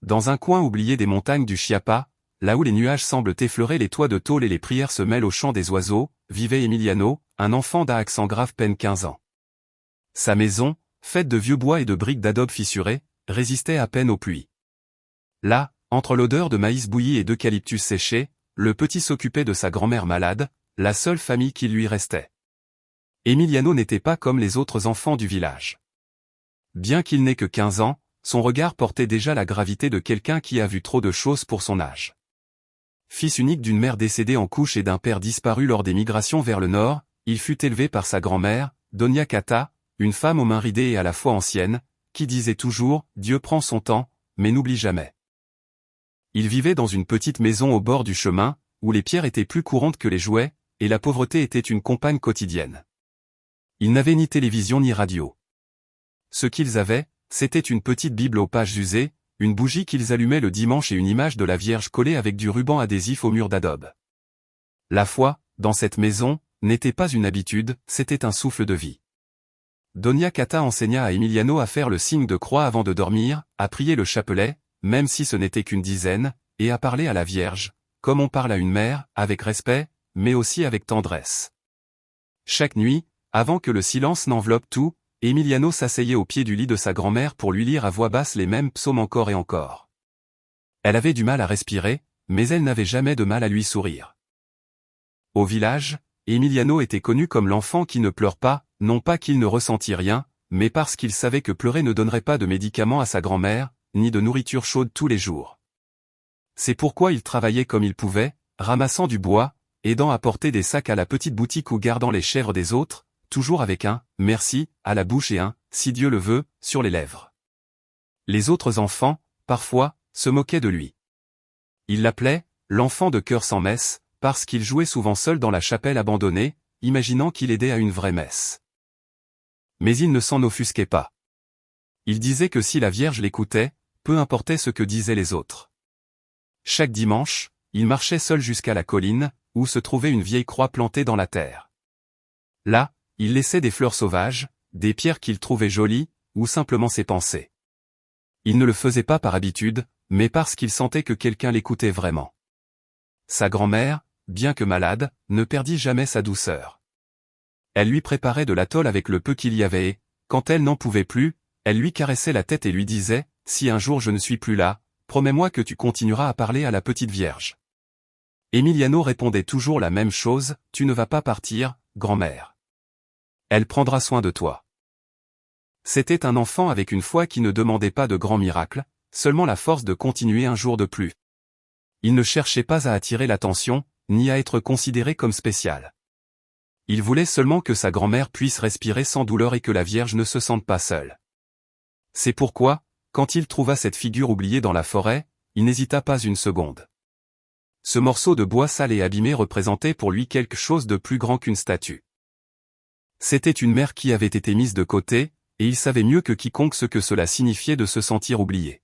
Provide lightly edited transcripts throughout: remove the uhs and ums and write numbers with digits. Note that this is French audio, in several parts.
Dans un coin oublié des montagnes du Chiapas, là où les nuages semblent effleurer les toits de tôle et les prières se mêlent au chant des oiseaux, vivait Emiliano, un enfant d'Accent grave peine 15 ans. Sa maison, faite de vieux bois et de briques d'adobe fissurées, résistait à peine aux pluies. Là, entre l'odeur de maïs bouilli et d'eucalyptus séché, le petit s'occupait de sa grand-mère malade, la seule famille qui lui restait. Emiliano n'était pas comme les autres enfants du village. Bien qu'il n'ait que 15 ans, son regard portait déjà la gravité de quelqu'un qui a vu trop de choses pour son âge. Fils unique d'une mère décédée en couche et d'un père disparu lors des migrations vers le nord, il fut élevé par sa grand-mère, Doña Cata, une femme aux mains ridées et à la fois ancienne, qui disait toujours « Dieu prend son temps, mais n'oublie jamais ». Il vivait dans une petite maison au bord du chemin, où les pierres étaient plus courantes que les jouets, et la pauvreté était une compagne quotidienne. Ils n'avaient ni télévision ni radio. Ce qu'ils avaient, c'était une petite Bible aux pages usées, une bougie qu'ils allumaient le dimanche et une image de la Vierge collée avec du ruban adhésif au mur d'adobe. La foi, dans cette maison, n'était pas une habitude, c'était un souffle de vie. Doña Cata enseigna à Emiliano à faire le signe de croix avant de dormir, à prier le chapelet, même si ce n'était qu'une dizaine, et à parler à la Vierge, comme on parle à une mère, avec respect, mais aussi avec tendresse. Chaque nuit, avant que le silence n'enveloppe tout, Emiliano s'asseyait au pied du lit de sa grand-mère pour lui lire à voix basse les mêmes psaumes encore et encore. Elle avait du mal à respirer, mais elle n'avait jamais de mal à lui sourire. Au village, Emiliano était connu comme l'enfant qui ne pleure pas, non pas qu'il ne ressentit rien, mais parce qu'il savait que pleurer ne donnerait pas de médicaments à sa grand-mère, ni de nourriture chaude tous les jours. C'est pourquoi il travaillait comme il pouvait, ramassant du bois, aidant à porter des sacs à la petite boutique ou gardant les chèvres des autres, toujours avec un « merci » à la bouche et un « si Dieu le veut » sur les lèvres. Les autres enfants, parfois, se moquaient de lui. Ils l'appelaient « l'enfant de cœur sans messe » parce qu'il jouait souvent seul dans la chapelle abandonnée, imaginant qu'il aidait à une vraie messe. Mais il ne s'en offusquait pas. Il disait que si la Vierge l'écoutait, peu importait ce que disaient les autres. Chaque dimanche, il marchait seul jusqu'à la colline, où se trouvait une vieille croix plantée dans la terre. Là, il laissait des fleurs sauvages, des pierres qu'il trouvait jolies, ou simplement ses pensées. Il ne le faisait pas par habitude, mais parce qu'il sentait que quelqu'un l'écoutait vraiment. Sa grand-mère, bien que malade, ne perdit jamais sa douceur. Elle lui préparait de la tôle avec le peu qu'il y avait et, quand elle n'en pouvait plus, elle lui caressait la tête et lui disait « Si un jour je ne suis plus là, promets-moi que tu continueras à parler à la petite Vierge. » Emiliano répondait toujours la même chose « Tu ne vas pas partir, grand-mère. Elle prendra soin de toi. » C'était un enfant avec une foi qui ne demandait pas de grands miracles, seulement la force de continuer un jour de plus. Il ne cherchait pas à attirer l'attention, ni à être considéré comme spécial. Il voulait seulement que sa grand-mère puisse respirer sans douleur et que la Vierge ne se sente pas seule. C'est pourquoi, quand il trouva cette figure oubliée dans la forêt, il n'hésita pas une seconde. Ce morceau de bois sale et abîmé représentait pour lui quelque chose de plus grand qu'une statue. C'était une mère qui avait été mise de côté, et il savait mieux que quiconque ce que cela signifiait de se sentir oublié.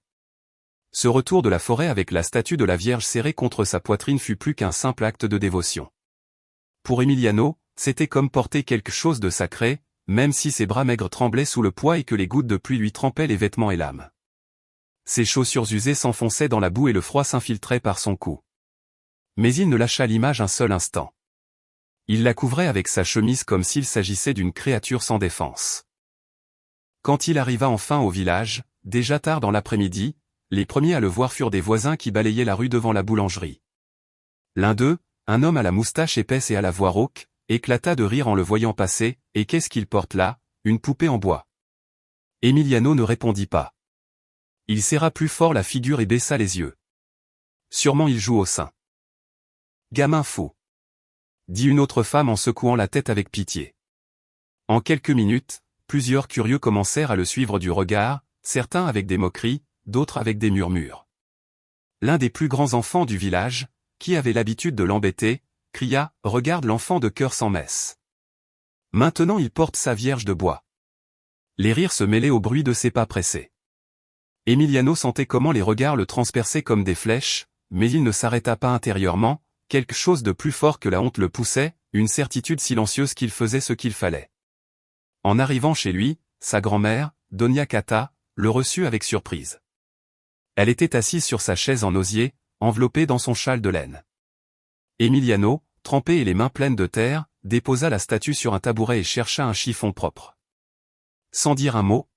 Ce retour de la forêt avec la statue de la Vierge serrée contre sa poitrine fut plus qu'un simple acte de dévotion. Pour Emiliano, c'était comme porter quelque chose de sacré, même si ses bras maigres tremblaient sous le poids et que les gouttes de pluie lui trempaient les vêtements et l'âme. Ses chaussures usées s'enfonçaient dans la boue et le froid s'infiltrait par son cou. Mais il ne lâcha l'image un seul instant. Il la couvrait avec sa chemise comme s'il s'agissait d'une créature sans défense. Quand il arriva enfin au village, déjà tard dans l'après-midi, les premiers à le voir furent des voisins qui balayaient la rue devant la boulangerie. L'un d'eux, un homme à la moustache épaisse et à la voix rauque, éclata de rire en le voyant passer, « Et qu'est-ce qu'il porte là, une poupée en bois ?» Emiliano ne répondit pas. Il serra plus fort la figure et baissa les yeux. Sûrement il joue au sein. Gamin fou, dit une autre femme en secouant la tête avec pitié. En quelques minutes, plusieurs curieux commencèrent à le suivre du regard, certains avec des moqueries, d'autres avec des murmures. L'un des plus grands enfants du village, qui avait l'habitude de l'embêter, cria « Regarde l'enfant de cœur sans messe. Maintenant il porte sa Vierge de bois. » Les rires se mêlaient au bruit de ses pas pressés. Emiliano sentait comment les regards le transperçaient comme des flèches, mais il ne s'arrêta pas intérieurement, quelque chose de plus fort que la honte le poussait, une certitude silencieuse qu'il faisait ce qu'il fallait. En arrivant chez lui, sa grand-mère, Doña Cata, le reçut avec surprise. Elle était assise sur sa chaise en osier, enveloppée dans son châle de laine. Emiliano, trempé et les mains pleines de terre, déposa la statue sur un tabouret et chercha un chiffon propre. Sans dire un mot,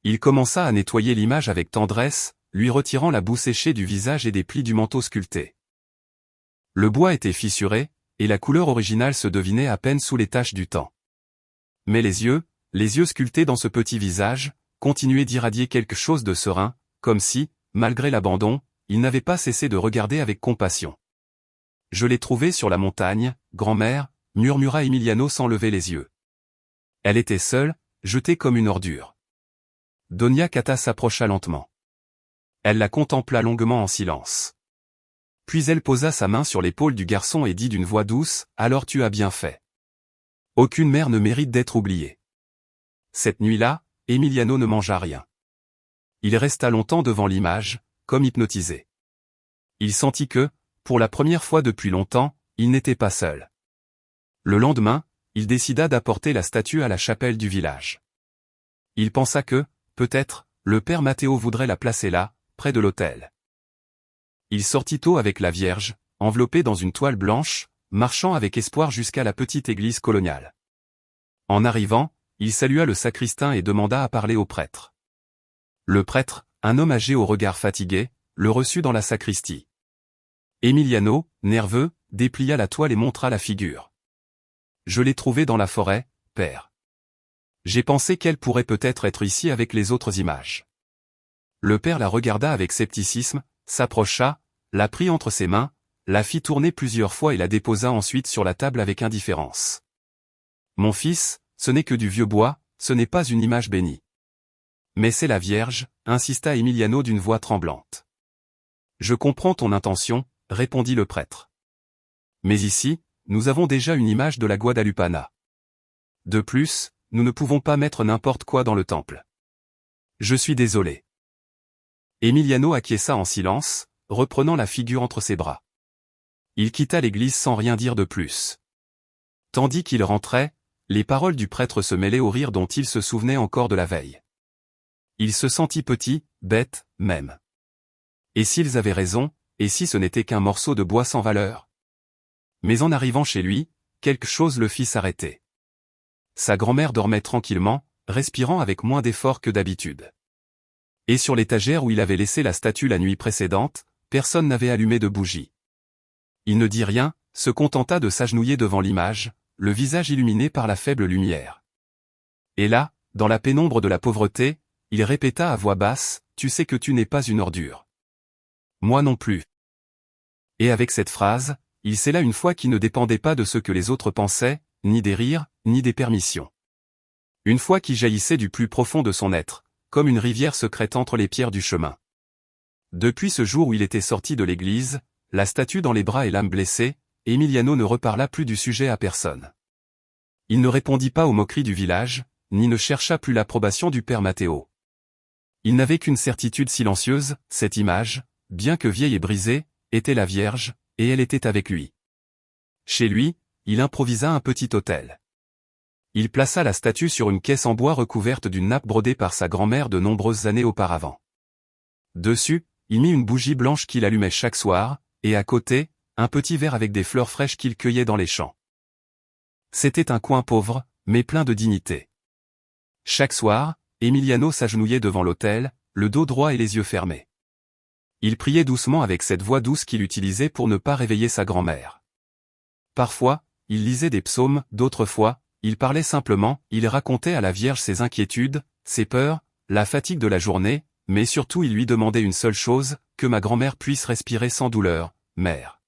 il commença à nettoyer l'image avec tendresse, lui retirant la boue séchée du visage et des plis du manteau sculpté. Le bois était fissuré, et la couleur originale se devinait à peine sous les taches du temps. Mais les yeux sculptés dans ce petit visage, continuaient d'irradier quelque chose de serein, comme si, malgré l'abandon, il n'avait pas cessé de regarder avec compassion. « Je l'ai trouvée sur la montagne, grand-mère », murmura Emiliano sans lever les yeux. Elle était seule, jetée comme une ordure. Doña Cata s'approcha lentement. Elle la contempla longuement en silence. Puis elle posa sa main sur l'épaule du garçon et dit d'une voix douce, « Alors tu as bien fait. Aucune mère ne mérite d'être oubliée. » Cette nuit-là, Emiliano ne mangea rien. Il resta longtemps devant l'image, comme hypnotisé. Il sentit que, pour la première fois depuis longtemps, il n'était pas seul. Le lendemain, il décida d'apporter la statue à la chapelle du village. Il pensa que, peut-être, le père Matteo voudrait la placer là, près de l'autel. Il sortit tôt avec la Vierge, enveloppée dans une toile blanche, marchant avec espoir jusqu'à la petite église coloniale. En arrivant, il salua le sacristain et demanda à parler au prêtre. Le prêtre, un homme âgé au regard fatigué, le reçut dans la sacristie. Emiliano, nerveux, déplia la toile et montra la figure. « Je l'ai trouvée dans la forêt, père. J'ai pensé qu'elle pourrait peut-être être ici avec les autres images. » Le père la regarda avec scepticisme, s'approcha, la prit entre ses mains, la fit tourner plusieurs fois et la déposa ensuite sur la table avec indifférence. « Mon fils, ce n'est que du vieux bois, ce n'est pas une image bénie. »« Mais c'est la Vierge, » insista Emiliano d'une voix tremblante. « Je comprends ton intention, » répondit le prêtre. « Mais ici, nous avons déjà une image de la Guadalupana. De plus, nous ne pouvons pas mettre n'importe quoi dans le temple. Je suis désolé. » Emiliano acquiesça en silence, reprenant la figure entre ses bras. Il quitta l'église sans rien dire de plus. Tandis qu'il rentrait, les paroles du prêtre se mêlaient au rire dont il se souvenait encore de la veille. Il se sentit petit, bête, même. Et s'ils avaient raison, et si ce n'était qu'un morceau de bois sans valeur? Mais en arrivant chez lui, quelque chose le fit s'arrêter. Sa grand-mère dormait tranquillement, respirant avec moins d'effort que d'habitude. Et sur l'étagère où il avait laissé la statue la nuit précédente, personne n'avait allumé de bougie. Il ne dit rien, se contenta de s'agenouiller devant l'image, le visage illuminé par la faible lumière. Et là, dans la pénombre de la pauvreté, il répéta à voix basse, « Tu sais que tu n'es pas une ordure. Moi non plus. » Et avec cette phrase, il scella une foi qui ne dépendait pas de ce que les autres pensaient, ni des rires, ni des permissions. Une foi qui jaillissait du plus profond de son être, comme une rivière secrète entre les pierres du chemin. Depuis ce jour où il était sorti de l'église, la statue dans les bras et l'âme blessée, Emiliano ne reparla plus du sujet à personne. Il ne répondit pas aux moqueries du village, ni ne chercha plus l'approbation du père Matteo. Il n'avait qu'une certitude silencieuse, cette image, bien que vieille et brisée, était la Vierge, et elle était avec lui. Chez lui, il improvisa un petit autel. Il plaça la statue sur une caisse en bois recouverte d'une nappe brodée par sa grand-mère de nombreuses années auparavant. Dessus, il mit une bougie blanche qu'il allumait chaque soir, et à côté, un petit verre avec des fleurs fraîches qu'il cueillait dans les champs. C'était un coin pauvre, mais plein de dignité. Chaque soir, Emiliano s'agenouillait devant l'autel, le dos droit et les yeux fermés. Il priait doucement avec cette voix douce qu'il utilisait pour ne pas réveiller sa grand-mère. Parfois, il lisait des psaumes, d'autres fois, il parlait simplement, il racontait à la Vierge ses inquiétudes, ses peurs, la fatigue de la journée, mais surtout il lui demandait une seule chose, que ma grand-mère puisse respirer sans douleur, mère.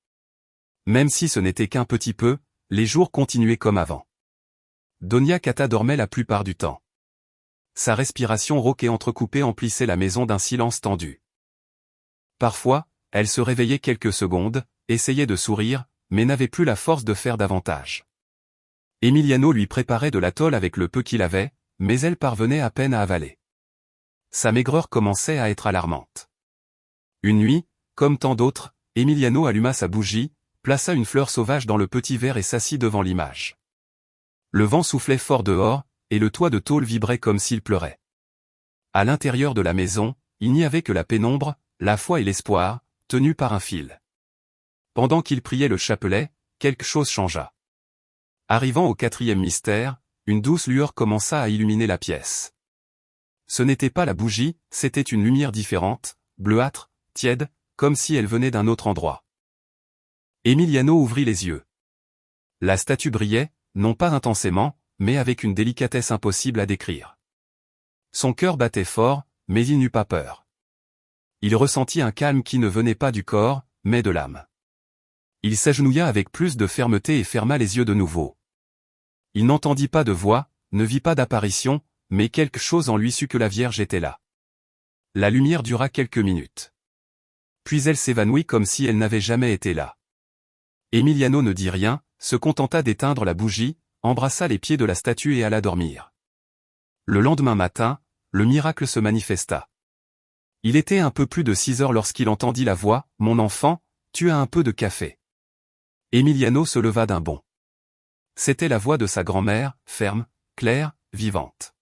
Même si ce n'était qu'un petit peu, les jours continuaient comme avant. Doña Cata dormait la plupart du temps. Sa respiration rauque et entrecoupée emplissait la maison d'un silence tendu. Parfois, elle se réveillait quelques secondes, essayait de sourire, mais n'avait plus la force de faire davantage. Emiliano lui préparait de la tôle avec le peu qu'il avait, mais elle parvenait à peine à avaler. Sa maigreur commençait à être alarmante. Une nuit, comme tant d'autres, Emiliano alluma sa bougie, plaça une fleur sauvage dans le petit verre et s'assit devant l'image. Le vent soufflait fort dehors, et le toit de tôle vibrait comme s'il pleurait. À l'intérieur de la maison, il n'y avait que la pénombre, la foi et l'espoir, tenus par un fil. Pendant qu'il priait le chapelet, quelque chose changea. Arrivant au 4e mystère, une douce lueur commença à illuminer la pièce. Ce n'était pas la bougie, c'était une lumière différente, bleuâtre, tiède, comme si elle venait d'un autre endroit. Emiliano ouvrit les yeux. La statue brillait, non pas intensément, mais avec une délicatesse impossible à décrire. Son cœur battait fort, mais il n'eut pas peur. Il ressentit un calme qui ne venait pas du corps, mais de l'âme. Il s'agenouilla avec plus de fermeté et ferma les yeux de nouveau. Il n'entendit pas de voix, ne vit pas d'apparition, mais quelque chose en lui sut que la Vierge était là. La lumière dura quelques minutes. Puis elle s'évanouit comme si elle n'avait jamais été là. Emiliano ne dit rien, se contenta d'éteindre la bougie, embrassa les pieds de la statue et alla dormir. Le lendemain matin, le miracle se manifesta. Il était un peu plus de 6 heures lorsqu'il entendit la voix « Mon enfant, tu as un peu de café ». Emiliano se leva d'un bond. C'était la voix de sa grand-mère, ferme, claire, vivante.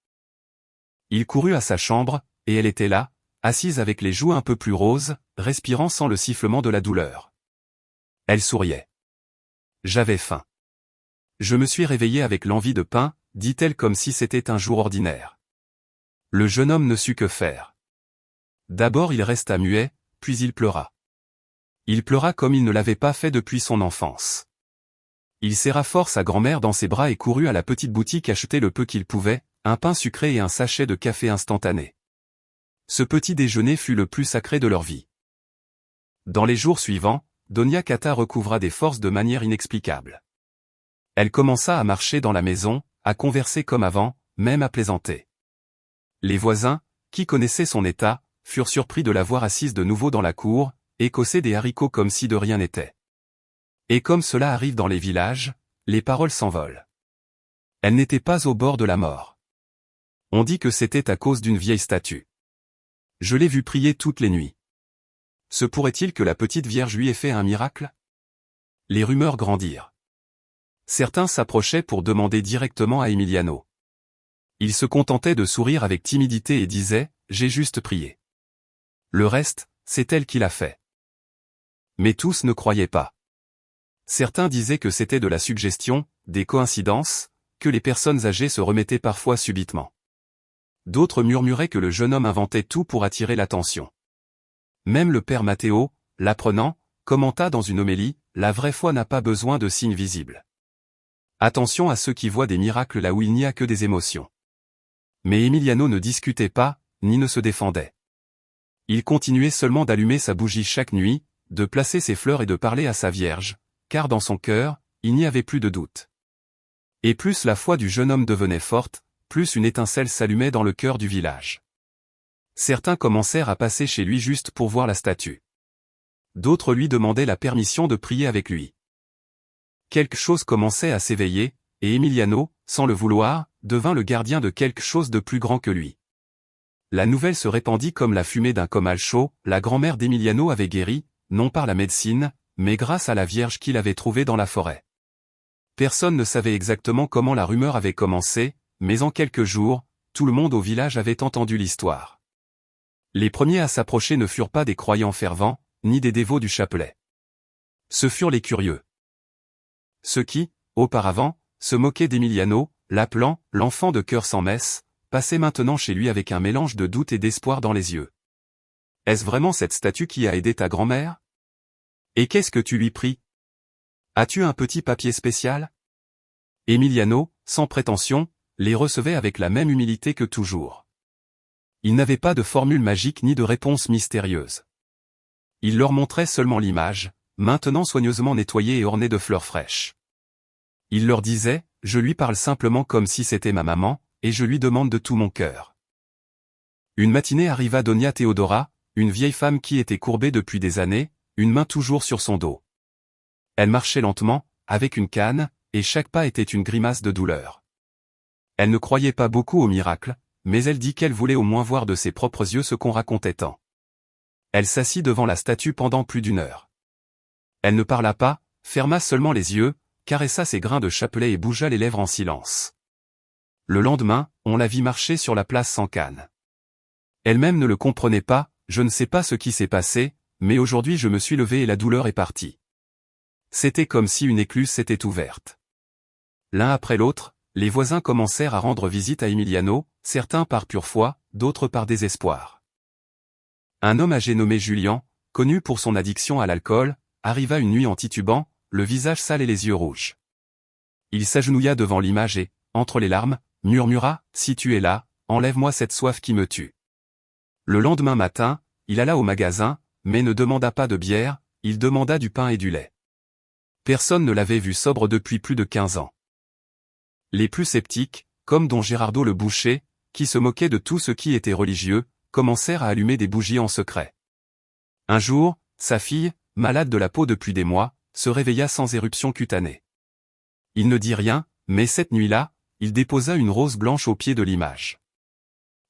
Il courut à sa chambre, et elle était là, assise avec les joues un peu plus roses, respirant sans le sifflement de la douleur. Elle souriait. « J'avais faim. Je me suis réveillée avec l'envie de pain, dit-elle comme si c'était un jour ordinaire. » Le jeune homme ne sut que faire. D'abord il resta muet, puis il pleura. Il pleura comme il ne l'avait pas fait depuis son enfance. Il serra fort sa grand-mère dans ses bras et courut à la petite boutique acheter le peu qu'il pouvait, un pain sucré et un sachet de café instantané. Ce petit déjeuner fut le plus sacré de leur vie. Dans les jours suivants, Doña Cata recouvra des forces de manière inexplicable. Elle commença à marcher dans la maison, à converser comme avant, même à plaisanter. Les voisins, qui connaissaient son état, furent surpris de la voir assise de nouveau dans la cour, écosser des haricots comme si de rien n'était. Et comme cela arrive dans les villages, les paroles s'envolent. Elle n'était pas au bord de la mort. On dit que c'était à cause d'une vieille statue. Je l'ai vue prier toutes les nuits. Se pourrait-il que la petite Vierge lui ait fait un miracle? Les rumeurs grandirent. Certains s'approchaient pour demander directement à Emiliano. Il se contentait de sourire avec timidité et disait « J'ai juste prié. Le reste, c'est elle qui l'a fait. » Mais tous ne croyaient pas. Certains disaient que c'était de la suggestion, des coïncidences, que les personnes âgées se remettaient parfois subitement. D'autres murmuraient que le jeune homme inventait tout pour attirer l'attention. Même le père Matteo, l'apprenant, commenta dans une homélie, « La vraie foi n'a pas besoin de signes visibles. » Attention à ceux qui voient des miracles là où il n'y a que des émotions. Mais Emiliano ne discutait pas, ni ne se défendait. Il continuait seulement d'allumer sa bougie chaque nuit, de placer ses fleurs et de parler à sa Vierge, car dans son cœur, il n'y avait plus de doute. Et plus la foi du jeune homme devenait forte, plus une étincelle s'allumait dans le cœur du village. Certains commencèrent à passer chez lui juste pour voir la statue. D'autres lui demandaient la permission de prier avec lui. Quelque chose commençait à s'éveiller, et Emiliano, sans le vouloir, devint le gardien de quelque chose de plus grand que lui. La nouvelle se répandit comme la fumée d'un comal chaud, la grand-mère d'Emiliano avait guéri, non par la médecine, mais grâce à la Vierge qu'il avait trouvée dans la forêt. Personne ne savait exactement comment la rumeur avait commencé, mais en quelques jours, tout le monde au village avait entendu l'histoire. Les premiers à s'approcher ne furent pas des croyants fervents, ni des dévots du chapelet. Ce furent les curieux. Ceux qui, auparavant, se moquaient d'Emiliano, l'appelant « l'enfant de cœur sans messe », passaient maintenant chez lui avec un mélange de doute et d'espoir dans les yeux. « Est-ce vraiment cette statue qui a aidé ta grand-mère? Et qu'est-ce que tu lui pries? As-tu un petit papier spécial ?» Emiliano, sans prétention, les recevait avec la même humilité que toujours. Il n'avait pas de formule magique ni de réponse mystérieuse. Il leur montrait seulement l'image, maintenant soigneusement nettoyée et ornée de fleurs fraîches. Il leur disait, je lui parle simplement comme si c'était ma maman, et je lui demande de tout mon cœur. Une matinée arriva Doña Teodora, une vieille femme qui était courbée depuis des années, une main toujours sur son dos. Elle marchait lentement, avec une canne, et chaque pas était une grimace de douleur. Elle ne croyait pas beaucoup au miracle, mais elle dit qu'elle voulait au moins voir de ses propres yeux ce qu'on racontait tant. Elle s'assit devant la statue pendant plus d'1 heure. Elle ne parla pas, ferma seulement les yeux, caressa ses grains de chapelet et bougea les lèvres en silence. Le lendemain, on la vit marcher sur la place sans canne. Elle-même ne le comprenait pas, je ne sais pas ce qui s'est passé, mais aujourd'hui je me suis levé et la douleur est partie. C'était comme si une écluse s'était ouverte. L'un après l'autre, les voisins commencèrent à rendre visite à Emiliano, certains par pure foi, d'autres par désespoir. Un homme âgé nommé Julien, connu pour son addiction à l'alcool, arriva une nuit en titubant, le visage sale et les yeux rouges. Il s'agenouilla devant l'image et, entre les larmes, murmura « Si tu es là, enlève-moi cette soif qui me tue ». Le lendemain matin, il alla au magasin, mais ne demanda pas de bière, il demanda du pain et du lait. Personne ne l'avait vu sobre depuis plus de 15 ans. Les plus sceptiques, comme don Gérardo le boucher, qui se moquait de tout ce qui était religieux, commencèrent à allumer des bougies en secret. Un jour, sa fille, malade de la peau depuis des mois, se réveilla sans éruption cutanée. Il ne dit rien, mais cette nuit-là, il déposa une rose blanche au pied de l'image.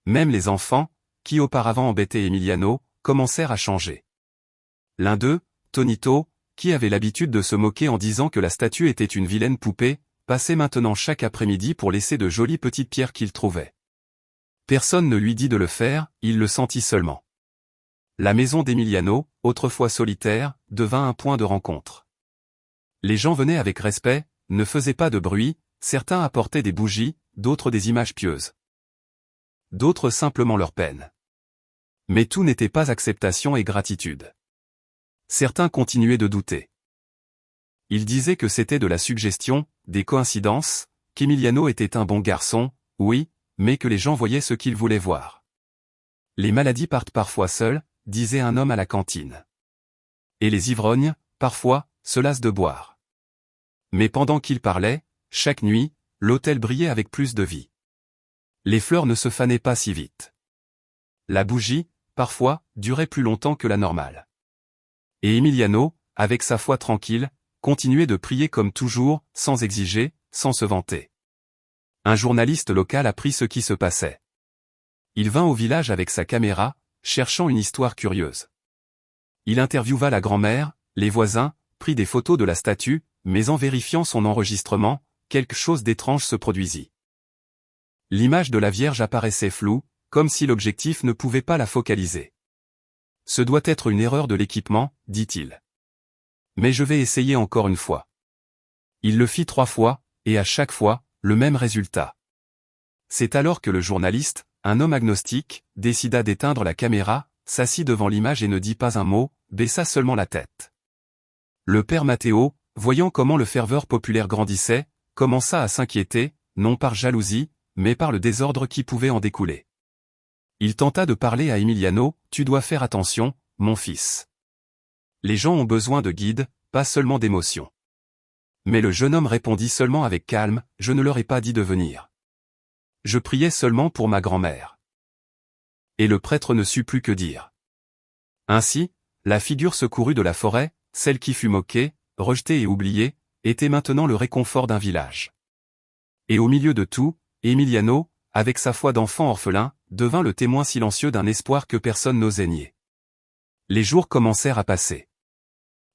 Même les enfants, qui auparavant embêtaient Emiliano, commencèrent à changer. L'un d'eux, Tonito, qui avait l'habitude de se moquer en disant que la statue était une vilaine poupée, passait maintenant chaque après-midi pour laisser de jolies petites pierres qu'il trouvait. Personne ne lui dit de le faire, il le sentit seulement. La maison d'Emiliano, autrefois solitaire, devint un point de rencontre. Les gens venaient avec respect, ne faisaient pas de bruit, certains apportaient des bougies, d'autres des images pieuses. D'autres simplement leur peine. Mais tout n'était pas acceptation et gratitude. Certains continuaient de douter. Ils disaient que c'était de la suggestion, des coïncidences, qu'Emiliano était un bon garçon, oui, mais que les gens voyaient ce qu'ils voulaient voir. Les maladies partent parfois seules, disait un homme à la cantine. Et les ivrognes, parfois, se lassent de boire. Mais pendant qu'il parlait, chaque nuit, l'hôtel brillait avec plus de vie. Les fleurs ne se fanaient pas si vite. La bougie, parfois, durait plus longtemps que la normale. Et Emiliano, avec sa foi tranquille, continuait de prier comme toujours, sans exiger, sans se vanter. Un journaliste local apprit ce qui se passait. Il vint au village avec sa caméra, cherchant une histoire curieuse. Il interviewa la grand-mère, les voisins, prit des photos de la statue, mais en vérifiant son enregistrement, quelque chose d'étrange se produisit. L'image de la Vierge apparaissait floue, comme si l'objectif ne pouvait pas la focaliser. Ce doit être une erreur de l'équipement, dit-il. Mais je vais essayer encore une fois. Il le fit 3 fois, et à chaque fois, le même résultat. C'est alors que le journaliste, un homme agnostique, décida d'éteindre la caméra, s'assit devant l'image et ne dit pas un mot, baissa seulement la tête. Le père Matteo, voyant comment le ferveur populaire grandissait, commença à s'inquiéter, non par jalousie, mais par le désordre qui pouvait en découler. Il tenta de parler à Emiliano, « Tu dois faire attention, mon fils. Les gens ont besoin de guides, pas seulement d'émotions. » Mais le jeune homme répondit seulement avec calme, « Je ne leur ai pas dit de venir. Je priais seulement pour ma grand-mère. » Et le prêtre ne sut plus que dire. Ainsi, la figure secourue de la forêt, celle qui fut moquée, rejetée et oubliée, était maintenant le réconfort d'un village. Et au milieu de tout, Emiliano, avec sa foi d'enfant orphelin, devint le témoin silencieux d'un espoir que personne n'osait nier. Les jours commencèrent à passer.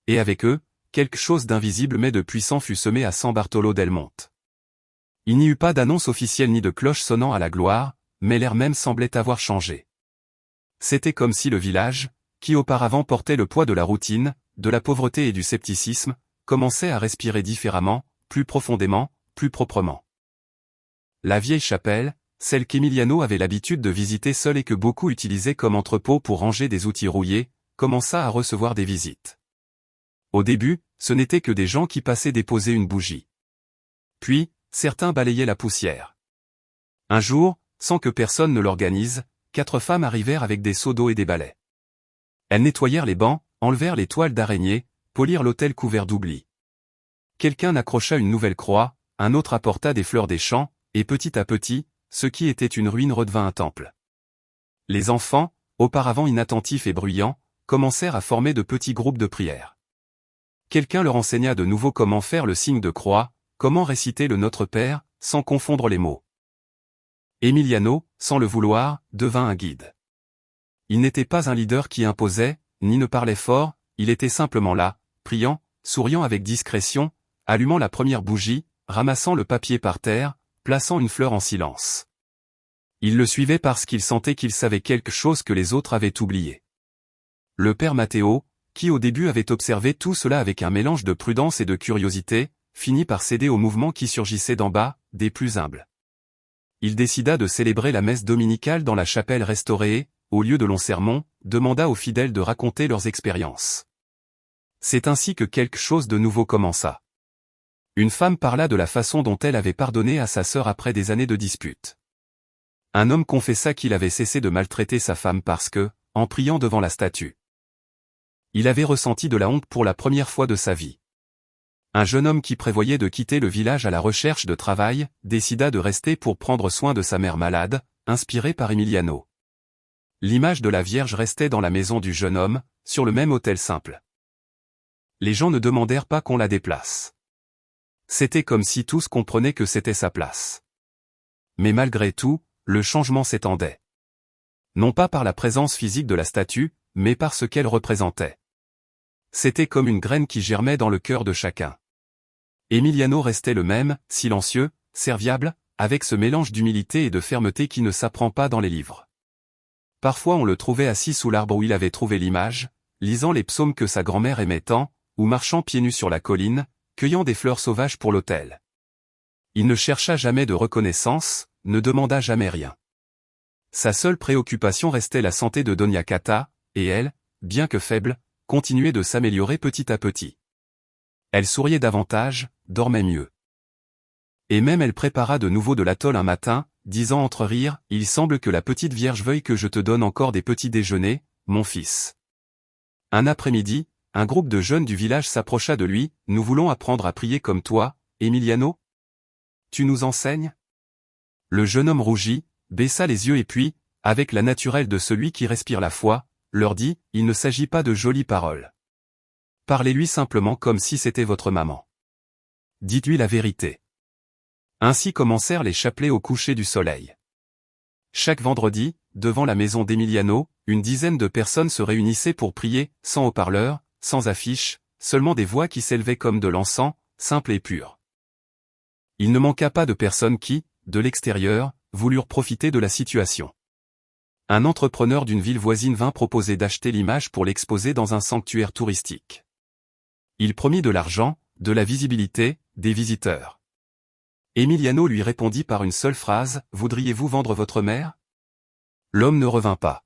Et avec eux, quelque chose d'invisible mais de puissant fut semé à San Bartolo del Monte. Il n'y eut pas d'annonce officielle ni de cloche sonnant à la gloire, mais l'air même semblait avoir changé. C'était comme si le village, qui auparavant portait le poids de la routine, de la pauvreté et du scepticisme, commençait à respirer différemment, plus profondément, plus proprement. La vieille chapelle, celle qu'Emiliano avait l'habitude de visiter seul et que beaucoup utilisaient comme entrepôt pour ranger des outils rouillés, commença à recevoir des visites. Au début, ce n'étaient que des gens qui passaient déposer une bougie. Puis, certains balayaient la poussière. Un jour, sans que personne ne l'organise, 4 femmes arrivèrent avec des seaux d'eau et des balais. Elles nettoyèrent les bancs, enlevèrent les toiles d'araignée, polirent l'autel couvert d'oubli. Quelqu'un accrocha une nouvelle croix, un autre apporta des fleurs des champs, et petit à petit, ce qui était une ruine redevint un temple. Les enfants, auparavant inattentifs et bruyants, commencèrent à former de petits groupes de prière. Quelqu'un leur enseigna de nouveau comment faire le signe de croix, comment réciter le Notre Père, sans confondre les mots. Emiliano, sans le vouloir, devint un guide. Il n'était pas un leader qui imposait, ni ne parlait fort, il était simplement là, priant, souriant avec discrétion, allumant la première bougie, ramassant le papier par terre, plaçant une fleur en silence. Il le suivait parce qu'il sentait qu'il savait quelque chose que les autres avaient oublié. Le père Matteo, qui au début avait observé tout cela avec un mélange de prudence et de curiosité, finit par céder au mouvement qui surgissait d'en bas, des plus humbles. Il décida de célébrer la messe dominicale dans la chapelle restaurée et, au lieu de longs sermons, demanda aux fidèles de raconter leurs expériences. C'est ainsi que quelque chose de nouveau commença. Une femme parla de la façon dont elle avait pardonné à sa sœur après des années de disputes. Un homme confessa qu'il avait cessé de maltraiter sa femme parce que, en priant devant la statue, il avait ressenti de la honte pour la première fois de sa vie. Un jeune homme qui prévoyait de quitter le village à la recherche de travail, décida de rester pour prendre soin de sa mère malade, inspiré par Emiliano. L'image de la Vierge restait dans la maison du jeune homme, sur le même autel simple. Les gens ne demandèrent pas qu'on la déplace. C'était comme si tous comprenaient que c'était sa place. Mais malgré tout, le changement s'étendait. Non pas par la présence physique de la statue, mais par ce qu'elle représentait. C'était comme une graine qui germait dans le cœur de chacun. Emiliano restait le même, silencieux, serviable, avec ce mélange d'humilité et de fermeté qui ne s'apprend pas dans les livres. Parfois on le trouvait assis sous l'arbre où il avait trouvé l'image, lisant les psaumes que sa grand-mère aimait tant, ou marchant pieds nus sur la colline, cueillant des fleurs sauvages pour l'autel. Il ne chercha jamais de reconnaissance, ne demanda jamais rien. Sa seule préoccupation restait la santé de Doña Cata, et elle, bien que faible, continuait de s'améliorer petit à petit. Elle souriait davantage, dormait mieux. Et même elle prépara de nouveau de l'atoll un matin, disant entre rires, « Il semble que la petite Vierge veuille que je te donne encore des petits déjeuners, mon fils. » Un après-midi, un groupe de jeunes du village s'approcha de lui, « Nous voulons apprendre à prier comme toi, Emiliano. Tu nous enseignes ?» Le jeune homme rougit, baissa les yeux et puis, avec la naturelle de celui qui respire la foi, leur dit, « Il ne s'agit pas de jolies paroles. Parlez-lui simplement comme si c'était votre maman. Dites-lui la vérité. » Ainsi commencèrent les chapelets au coucher du soleil. Chaque vendredi, devant la maison d'Emiliano, une dizaine de personnes se réunissaient pour prier, sans haut-parleurs, sans affiches, seulement des voix qui s'élevaient comme de l'encens, simples et pures. Il ne manqua pas de personnes qui, de l'extérieur, voulurent profiter de la situation. Un entrepreneur d'une ville voisine vint proposer d'acheter l'image pour l'exposer dans un sanctuaire touristique. Il promit de l'argent, de la visibilité, des visiteurs. Emiliano lui répondit par une seule phrase, « Voudriez-vous vendre votre mère ?» L'homme ne revint pas.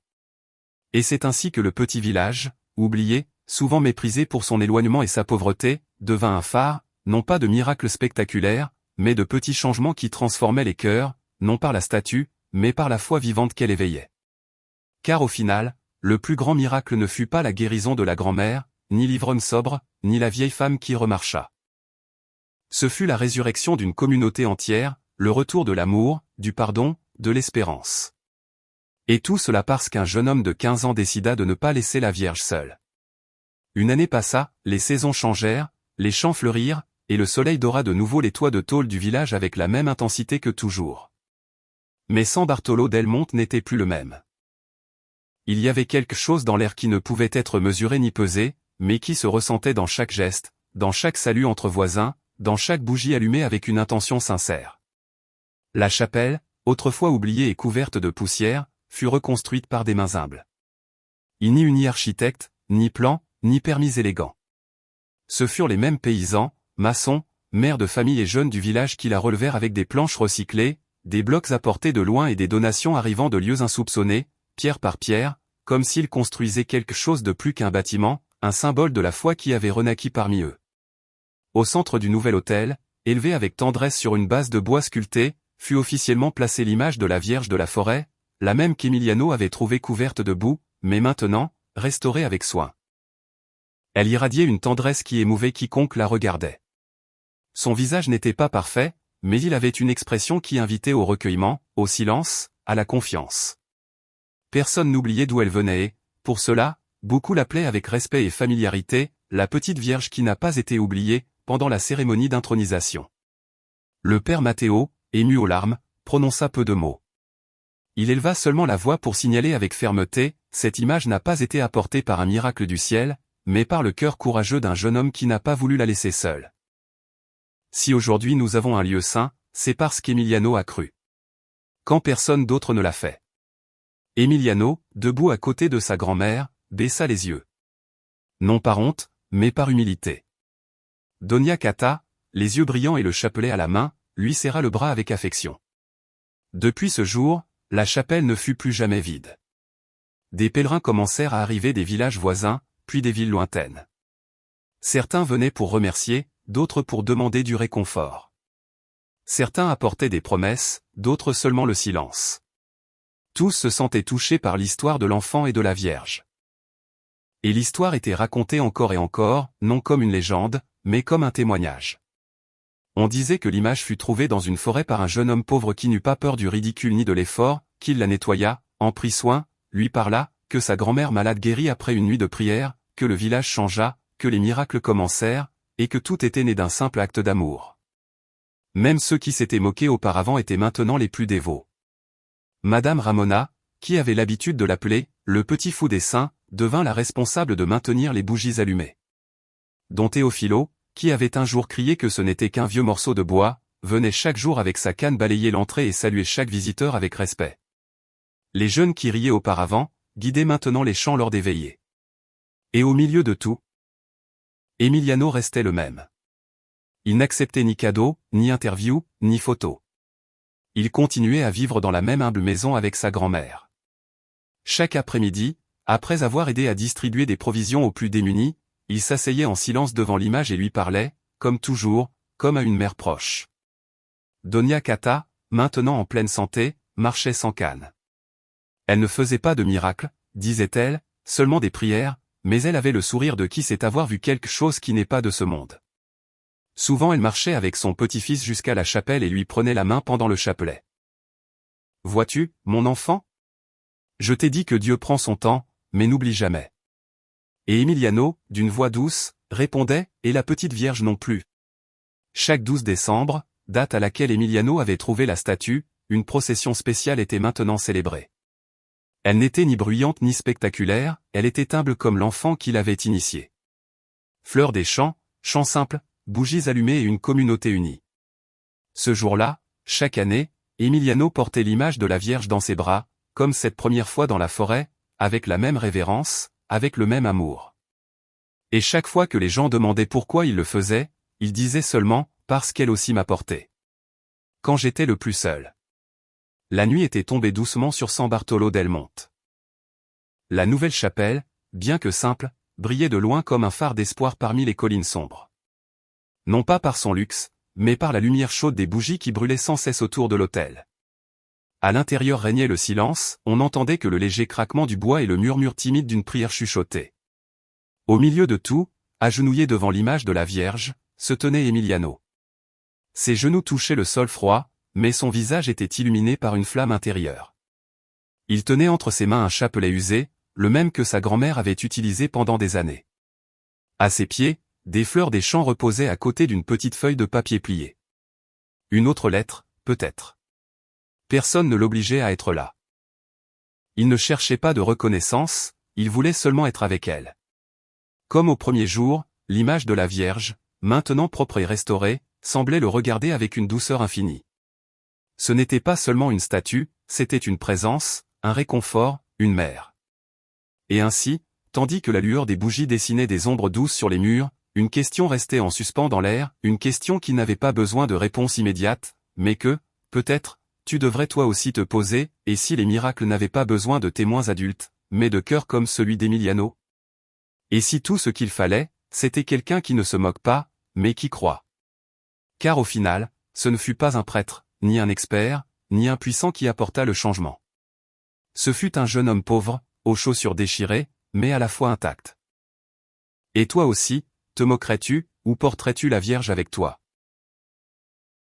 Et c'est ainsi que le petit village, oublié, souvent méprisé pour son éloignement et sa pauvreté, devint un phare, non pas de miracles spectaculaires, mais de petits changements qui transformaient les cœurs, non par la statue, mais par la foi vivante qu'elle éveillait. Car au final, le plus grand miracle ne fut pas la guérison de la grand-mère, ni l'ivrogne sobre, ni la vieille femme qui remarcha. Ce fut la résurrection d'une communauté entière, le retour de l'amour, du pardon, de l'espérance. Et tout cela parce qu'un jeune homme de 15 ans décida de ne pas laisser la Vierge seule. Une année passa, les saisons changèrent, les champs fleurirent, et le soleil dora de nouveau les toits de tôle du village avec la même intensité que toujours. Mais San Bartolo del Monte n'était plus le même. Il y avait quelque chose dans l'air qui ne pouvait être mesuré ni pesé, mais qui se ressentait dans chaque geste, dans chaque salut entre voisins, dans chaque bougie allumée avec une intention sincère. La chapelle, autrefois oubliée et couverte de poussière, fut reconstruite par des mains humbles. Il n'y eut ni architecte, ni plan, ni permis élégant. Ce furent les mêmes paysans, maçons, mères de famille et jeunes du village qui la relevèrent avec des planches recyclées, des blocs apportés de loin et des donations arrivant de lieux insoupçonnés, pierre par pierre, comme s'ils construisaient quelque chose de plus qu'un bâtiment, un symbole de la foi qui avait renaquis parmi eux. Au centre du nouvel autel, élevé avec tendresse sur une base de bois sculpté, fut officiellement placée l'image de la Vierge de la Forêt, la même qu'Emiliano avait trouvée couverte de boue, mais maintenant, restaurée avec soin. Elle irradiait une tendresse qui émouvait quiconque la regardait. Son visage n'était pas parfait, mais il avait une expression qui invitait au recueillement, au silence, à la confiance. Personne n'oubliait d'où elle venait et, pour cela, beaucoup l'appelaient avec respect et familiarité, la petite Vierge qui n'a pas été oubliée, pendant la cérémonie d'intronisation. Le père Matteo, ému aux larmes, prononça peu de mots. Il éleva seulement la voix pour signaler avec fermeté, cette image n'a pas été apportée par un miracle du ciel, mais par le cœur courageux d'un jeune homme qui n'a pas voulu la laisser seule. Si aujourd'hui nous avons un lieu saint, c'est parce qu'Emiliano a cru. quand personne d'autre ne l'a fait. Emiliano, debout à côté de sa grand-mère, baissa les yeux. Non par honte, mais par humilité. Dona Cata, les yeux brillants et le chapelet à la main, lui serra le bras avec affection. Depuis ce jour, la chapelle ne fut plus jamais vide. Des pèlerins commencèrent à arriver des villages voisins, puis des villes lointaines. Certains venaient pour remercier, d'autres pour demander du réconfort. Certains apportaient des promesses, d'autres seulement le silence. Tous se sentaient touchés par l'histoire de l'enfant et de la Vierge. Et l'histoire était racontée encore et encore, non comme une légende, mais comme un témoignage. On disait que l'image fut trouvée dans une forêt par un jeune homme pauvre qui n'eut pas peur du ridicule ni de l'effort, qu'il la nettoya, en prit soin, lui parla, que sa grand-mère malade guérit après une nuit de prière, que le village changea, que les miracles commencèrent, et que tout était né d'un simple acte d'amour. Même ceux qui s'étaient moqués auparavant étaient maintenant les plus dévots. Madame Ramona, qui avait l'habitude de l'appeler « le petit fou des saints », devint la responsable de maintenir les bougies allumées. Don Théophilo, qui avait un jour crié que ce n'était qu'un vieux morceau de bois, venait chaque jour avec sa canne balayer l'entrée et saluer chaque visiteur avec respect. Les jeunes qui riaient auparavant, guidaient maintenant les chants lors des veillées. Et au milieu de tout, Emiliano restait le même. Il n'acceptait ni cadeau, ni interview, ni photo. Il continuait à vivre dans la même humble maison avec sa grand-mère. Chaque après-midi, après avoir aidé à distribuer des provisions aux plus démunis, il s'asseyait en silence devant l'image et lui parlait, comme toujours, comme à une mère proche. Dona Cata, maintenant en pleine santé, marchait sans canne. Elle ne faisait pas de miracles, disait-elle, seulement des prières, mais elle avait le sourire de qui sait avoir vu quelque chose qui n'est pas de ce monde. Souvent elle marchait avec son petit-fils jusqu'à la chapelle et lui prenait la main pendant le chapelet. « Vois-tu, mon enfant ? Je t'ai dit que Dieu prend son temps, mais n'oublie jamais. » Et Emiliano, d'une voix douce, répondait, et la petite Vierge non plus. Chaque 12 décembre, date à laquelle Emiliano avait trouvé la statue, une procession spéciale était maintenant célébrée. Elle n'était ni bruyante ni spectaculaire, elle était humble comme l'enfant qui l'avait initiée. Fleurs des champs, chants simples, bougies allumées et une communauté unie. Ce jour-là, chaque année, Emiliano portait l'image de la Vierge dans ses bras, comme cette première fois dans la forêt, avec la même révérence, avec le même amour. Et chaque fois que les gens demandaient pourquoi il le faisait, il disait seulement « parce qu'elle aussi m'a porté ». Quand j'étais le plus seul. La nuit était tombée doucement sur San Bartolo del Monte. La nouvelle chapelle, bien que simple, brillait de loin comme un phare d'espoir parmi les collines sombres. Non pas par son luxe, mais par la lumière chaude des bougies qui brûlaient sans cesse autour de l'autel. À l'intérieur régnait le silence, on n'entendait que le léger craquement du bois et le murmure timide d'une prière chuchotée. Au milieu de tout, agenouillé devant l'image de la Vierge, se tenait Emiliano. Ses genoux touchaient le sol froid, mais son visage était illuminé par une flamme intérieure. Il tenait entre ses mains un chapelet usé, le même que sa grand-mère avait utilisé pendant des années. À ses pieds, des fleurs des champs reposaient à côté d'une petite feuille de papier pliée. Une autre lettre, peut-être. Personne ne l'obligeait à être là. Il ne cherchait pas de reconnaissance, il voulait seulement être avec elle. Comme au premier jour, l'image de la Vierge, maintenant propre et restaurée, semblait le regarder avec une douceur infinie. Ce n'était pas seulement une statue, c'était une présence, un réconfort, une mère. Et ainsi, tandis que la lueur des bougies dessinait des ombres douces sur les murs, une question restait en suspens dans l'air, une question qui n'avait pas besoin de réponse immédiate, mais que, peut-être, tu devrais toi aussi te poser, et si les miracles n'avaient pas besoin de témoins adultes, mais de cœurs comme celui d'Emiliano? Et si tout ce qu'il fallait, c'était quelqu'un qui ne se moque pas, mais qui croit? Car au final, ce ne fut pas un prêtre, ni un expert, ni un puissant qui apporta le changement. Ce fut un jeune homme pauvre, aux chaussures déchirées, mais à la fois intact. Et toi aussi, te moquerais-tu, ou porterais-tu la Vierge avec toi?